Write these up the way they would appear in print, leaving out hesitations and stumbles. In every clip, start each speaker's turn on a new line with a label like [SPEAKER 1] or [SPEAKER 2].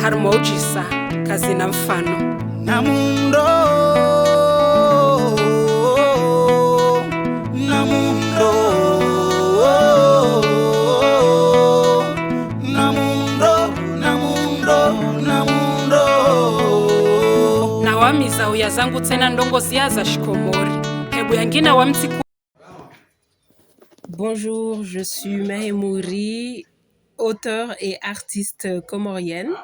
[SPEAKER 1] Harmojisa kazi na mfano
[SPEAKER 2] Namundo Namundo Namundo Namundo Namundo
[SPEAKER 1] nawamiza uya zangu tena ndongo ziaza shikomori hebu yangina wa mtiku. Bonjour, je suis Mahemouri, auteure et artiste comorienne.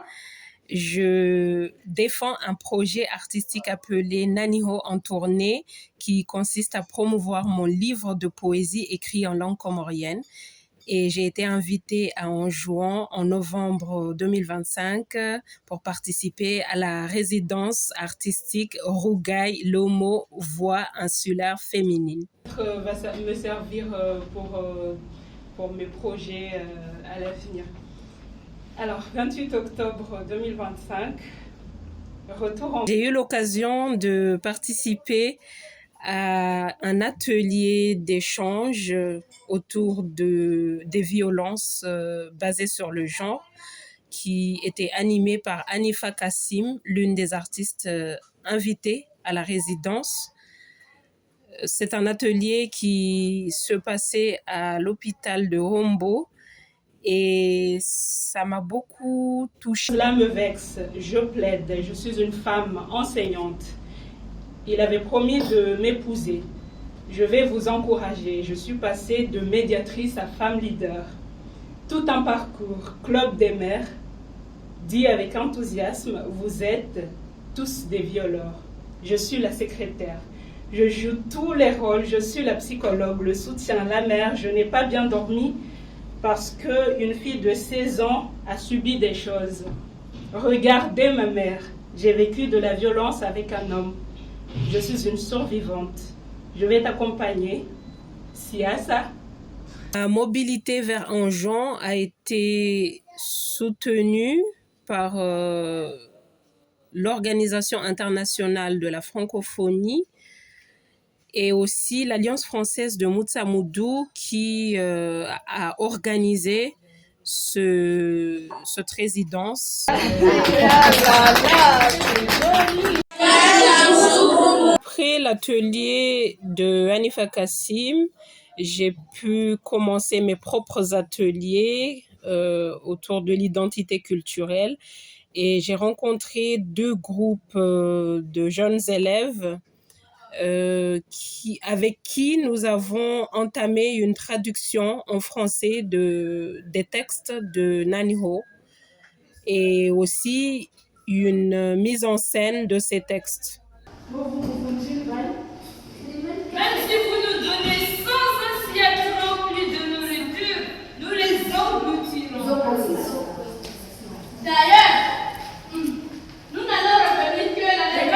[SPEAKER 1] Je défends un projet artistique appelé Naniho en tournée qui consiste à promouvoir mon livre de poésie écrit en langue comorienne. Et j'ai été invitée à Anjouan en novembre 2025 pour participer à la résidence artistique Rougaï Lomo Voix insulaire féminine. Va me servir pour mes projets à l'avenir. Alors, 28 octobre 2025, J'ai eu l'occasion de participer à un atelier d'échange autour des violences basées sur le genre qui était animé par Hanifa Kassim, l'une des artistes invitées à la résidence. C'est un atelier qui se passait à l'hôpital de Hombo et ça m'a beaucoup touchée. Cela me vexe, je plaide, je suis une femme enseignante. Il avait promis de m'épouser. Je vais vous encourager. Je suis passée de médiatrice à femme leader. Tout un parcours, club des mères, dit avec enthousiasme, vous êtes tous des violeurs. Je suis la secrétaire. Je joue tous les rôles. Je suis la psychologue, le soutien, la mère. Je n'ai pas bien dormi parce qu'une fille de 16 ans a subi des choses. Regardez ma mère. J'ai vécu de la violence avec un homme. Je suis une survivante. Je vais t'accompagner. Siasa. La mobilité vers Anjouan a été soutenue par l'Organisation internationale de la francophonie et aussi l'Alliance française de Moutsamoudou qui a organisé cette résidence. Après l'atelier de Hanifa Kassim, j'ai pu commencer mes propres ateliers autour de l'identité culturelle et j'ai rencontré 2 groupes de jeunes élèves avec qui nous avons entamé une traduction en français des textes de Naniho et aussi une mise en scène de ces textes.
[SPEAKER 3] Même si vous nous donnez sans assiette remplie de nourriture, nous les engloutirons. D'ailleurs, nous n'allons revenir que l'année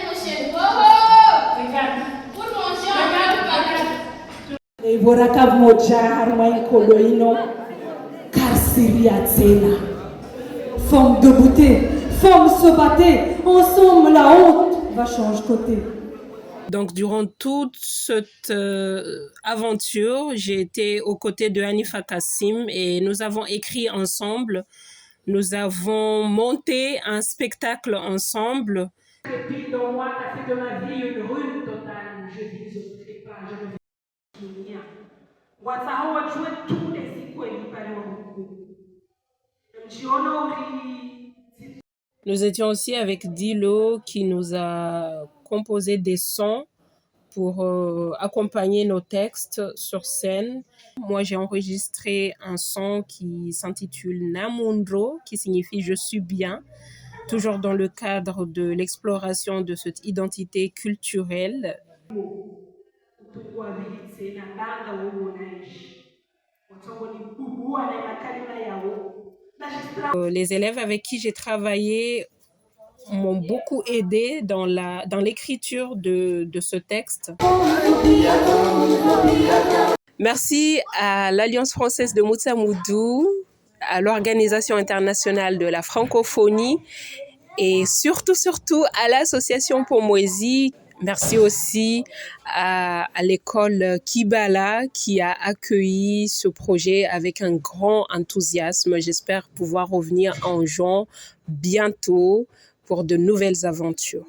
[SPEAKER 3] prochaine. Oh, pour manger en regarde.
[SPEAKER 4] Et Borakav Moja Harmain Koloino Karsiria Tsena. Femme de beauté, femme se battait, ensemble la honte va changer côté.
[SPEAKER 1] Donc, durant toute cette aventure, j'ai été aux côtés de Hanifa Kassim et nous avons écrit ensemble. Nous avons monté un spectacle ensemble.
[SPEAKER 4] Depuis dans moi, tu as fait de ma vie une rune totale. Je visoterai pas, je ne vais rien. Watsaho va jouer tous les cycles et
[SPEAKER 1] Nous étions aussi avec Dilo qui nous a composé des sons pour accompagner nos textes sur scène. Moi, j'ai enregistré un son qui s'intitule Namundro, qui signifie « je suis bien », toujours dans le cadre de l'exploration de cette identité culturelle. Les élèves avec qui j'ai travaillé m'ont beaucoup aidé dans l'écriture de ce texte. Merci à l'Alliance française de Moutsamoudou, à l'Organisation internationale de la francophonie et surtout à l'Association Pomoesi Merci aussi à l'école Kibala qui a accueilli ce projet avec un grand enthousiasme. J'espère pouvoir revenir en juin bientôt pour de nouvelles aventures.